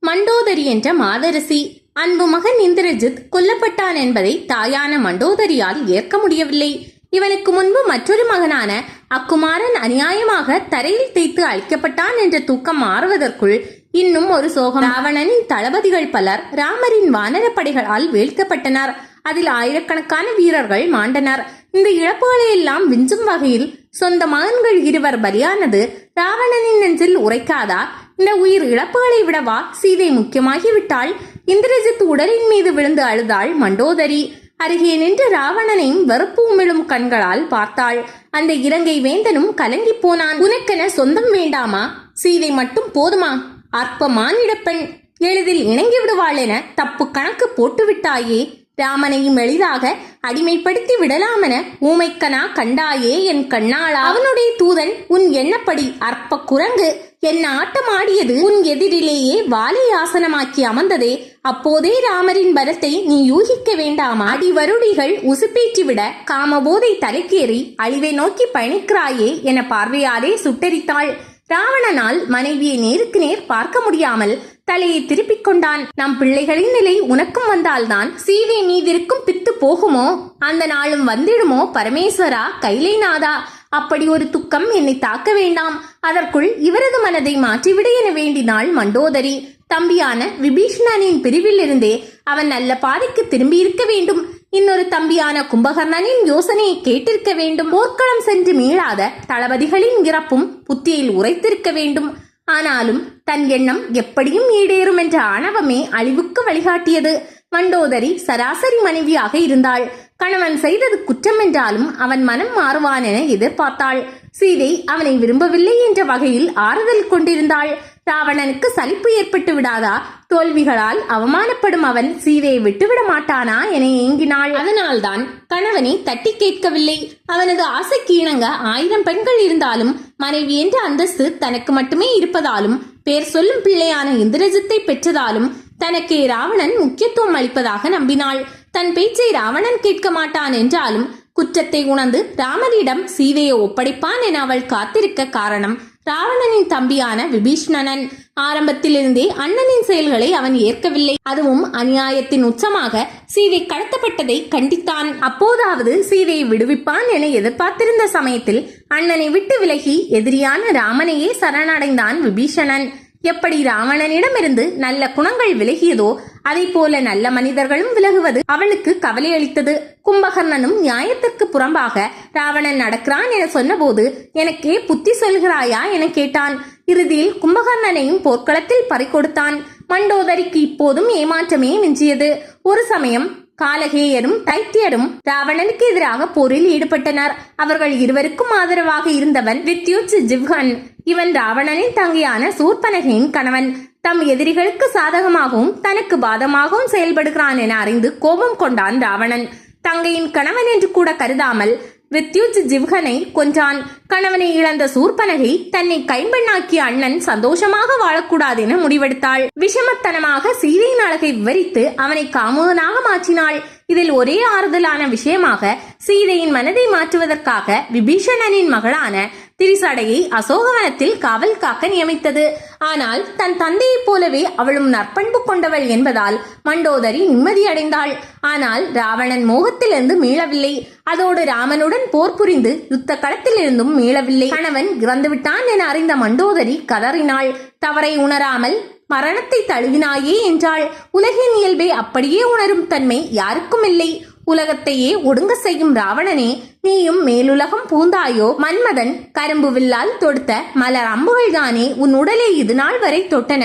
மண்டோதரி என்ற மாதரசி. அன்பு மகன் இந்திரஜித் கொல்லப்பட்டான் என்பதை தாயான மண்டோதரியால் ஏற்க முடியவில்லை. இவனுக்கு முன்பு மற்றொரு மகனான அக்குமாரன் அநியாயமாக தரையில் தேய்த்து அழிக்கப்பட்டான் என்ற தூக்கம் மாறுவதற்குள் இன்னும் ஒரு சோகம். ராவணனின் தளபதிகள் பலர் ராமரின் வானரப்படைகளால் வீழ்த்தப்பட்டனர். அதில் ஆயிரக்கணக்கான வீரர்கள் மாண்டனர். இந்த இழப்புகளை எல்லாம் விஞ்சும் வகையில் சொந்த மகன்கள் இருவர் பலியானது ராவணனின் நெஞ்சில் உரைக்காதா? இந்த உயிர் இழப்புகளை விடவா சீதை முக்கியமாகிவிட்டாள்? இந்திரஜித் உடலின் மீது விழுந்து அழுதாள் மண்டோதரி. அருகே நின்று ராவணனையும் வெறுப்பு உமிழும் கண்களால் பார்த்தாள். அந்த இலங்கை வேந்தனும் கலங்கி போனான். உனக்கென சொந்தம் வேண்டாமா? சீதை மட்டும் போதுமா? அற்ப மானிடப்பெண், எளிதில் இணங்கி விடுவாள் என தப்பு கணக்கு போட்டுவிட்டாயே. ராமனையும் எளிதாக அடிமைப்படுத்தி விடலாமென ஊமைக்கனா கண்டாயே என் கண்ணாளா? அவனுடைய தூதன் உன் எண்ணப்படி அற்ப குரங்கு என்ன ஆட்டம் ஆடியது. உன் எதிரிலேயே வாளை ஆசனமாக்கி அமர்ந்ததே. அப்போதே ராமரின் பலத்தை நீ யூகிக்க வேண்டாமா? அடிவருடிகள் உசுப்பேற்றிவிட காமபோதை தலைக்கேறி அழிவை நோக்கி பயணிக்கிறாயே என பார்வையாலே சுட்டரித்தாள். ராவணனால் மனைவியை நேருக்கு நேர் பார்க்க முடியாமல் தலையை திருப்பிக் கொண்டான். நம் பிள்ளைகளின் நிலை உனக்கும் வந்தால்தான் சீதை மீதிருக்கும் பித்து போகுமோ? அந்த நாளும் வந்திடுமோ பரமேஸ்வரா, கைலைநாதா? அப்படி ஒரு துக்கம் என்னை தாக்க வேண்டாம். அதற்குள் இவரது மனதை மாற்றிவிட என வேண்டினாள் மண்டோதரி. தம்பியான விபீஷணனின் பிரிவில் இருந்தே அவன் நல்ல பாதைக்கு திரும்பி இருக்க வேண்டும். இன்னொரு தம்பியான கும்பகர்ணனின் யோசனையை கேட்டிருக்க வேண்டும். போர்க்களம் சென்று மீளாத தளபதிகளின் இறப்பும் புத்தியில் உரைத்திருக்க வேண்டும். ஆனாலும் தன் எண்ணம் எப்படியும் ஈடேறும் என்ற ஆணவமே அழிவுக்கு வழிகாட்டியது. மண்டோதரி சராசரி மனைவியாக இருந்தாள். கணவன் செய்தது குற்றம் என்றாலும் அவன் மனம் மாறுவான் என எதிர்பார்த்தாள். சீதை அவனை விரும்பவில்லை என்ற வகையில் ஆறுதல் கொண்டிருந்தாள். ராவணனுக்கு சலிப்பு ஏற்பட்டு விடாதா? தோல்விகளால் அவமானப்படும் அவன் சீதையை விட்டுவிட மாட்டானா என ஏங்கினாள். அதனால்தான் கணவனை தட்டி கேட்கவில்லை. அவனது ஆசைக்கு இணங்க 1000 பெண்கள் இருந்தாலும் மனைவி என்ற அந்தஸ்து தனக்கு மட்டுமே இருப்பதாலும் பேர் சொல்லும் பிள்ளையான இந்திரஜித்தை பெற்றதாலும் தனக்கே ராவணன் முக்கியத்துவம் அளிப்பதாக நம்பினாள். தன் பேச்சை ராவணன் கேட்க மாட்டான் என்றாலும் குற்றத்தை உணர்ந்து ராமனிடம் சீதையை ஒப்படைப்பான் என அவள் காத்திருக்க காரணம் ராவணனின் தம்பியான விபீஷணன். ஆரம்பத்திலிருந்தே அண்ணனின் செயல்களை அவன் ஏற்கவில்லை. அதுவும் அநியாயத்தின் உச்சமாக சீதை கடத்தப்பட்டதை கண்டித்தான். அப்போதாவது சீதையை விடுவிப்பான் என எதிர்பார்த்திருந்த சமயத்தில் அண்ணனை விட்டு விலகி எதிரியான ராமனையே சரணடைந்தான் விபீஷணன். எப்படி ராவணனிடமிருந்து நல்ல குணங்கள் விலகியதோ அதை போல நல்ல மனிதர்களும் விலகுவது அவளுக்கு கவலை அளித்தது. கும்பகர்ணனும் நியாயத்திற்கு புறம்பாக ராவணன் நடக்கிறான் என சொன்னபோது எனக்கே புத்தி சொல்கிறாயா என கேட்டான். இறுதியில் கும்பகர்ணனையும் போர்க்களத்தில் பறிகொடுத்தான். மண்டோதரிக்கு இப்போதும் ஏமாற்றமே மிஞ்சியது. ஒரு சமயம் காலகேயரும் தைத்தியரும் ராவணனுக்கு எதிராக போரில் ஈடுபட்டனர். அவர்கள் இருவருக்கும் ஆதரவாக இருந்தவன் வித்யுத் ஜிவ்ஹன். இவன் ராவணனின் தங்கையான சூர்பனகையின் கணவன். தம் எதிரிகளுக்கு சாதகமாகவும் தனக்கு பாதமாகவும் செயல்படுகிறான் என அறிந்து கோபம் கொண்டான் ராவணன். தங்கையின் கணவன் என்று கூட கருதாமல் வித்யுத் ஜிவ்ஹனை கொன்றான். கணவனை இழந்த சூர்பனகை தன்னை கைம்பெண்ணாக்கிய அண்ணன் சந்தோஷமாக வாழக்கூடாது என முடிவெடுத்தாள். விஷமத்தனமாக சீதையின் அழகை விவரித்து அவனை காமுகனாக மாற்றினாள். இதில் ஒரே ஆறுதலான விஷயமாக சீதையின் மனதை மாற்றுவதற்காக விபீஷணனின் மகளான திரிசடையை அசோகவனத்தில் காவல் காக்க நியமித்தது. ஆனால் தன் தந்தையைப் போலவே அவளும் நற்பண்பு கொண்டவள் என்பதால் மண்டோதரி நிம்மதியடைந்தாள். ஆனால் ராவணன் மோகத்திலிருந்து மீளவில்லை. அதோடு ராமனுடன் போர் புரிந்து யுத்த களத்திலிருந்தும் மீளவில்லை. கணவன் இறந்துவிட்டான் என அறிந்த மண்டோதரி கதறினாள். தவறை உணராமல் மரணத்தை தழுவினாயே என்றாள். உலகின் இயல்பை அப்படியே உணரும் தன்மை யாருக்கும் இல்லை. உலகத்தையே ஒடுங்க செய்யும் ராவணனே, நீயும் மேலுலகம் பூந்தாயோ? மன்மதன் கரும்பு வில்லால் தொடுத்த மலர் அம்புகள் தானே உன் உடலை இது நாள் வரை தொட்டன.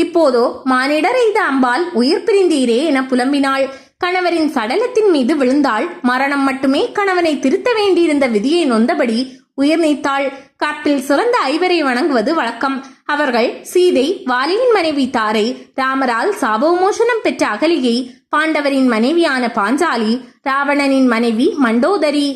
இப்போதோ மானிடர் எய்த அம்பால் உயிர் பிரிந்தீரே என புலம்பினாள். கணவரின் சடலத்தின் மீது விழுந்தாள். மரணம் மட்டுமே கணவனை திருத்த வேண்டியிருந்த விதியை நொந்தபடி உயிர் நீத்தாள். காட்டில் சிறந்த ஐவரை வணங்குவது வழக்கம். அவர்கள் சீதை, வாலியின் மனைவி தாரை, ராமரால் சாபவிமோசனம் பெற்ற அகலிகை, பாண்டவரின் மனைவியான பாஞ்சாலி, ராவணனின் மனைவி மண்டோதரி.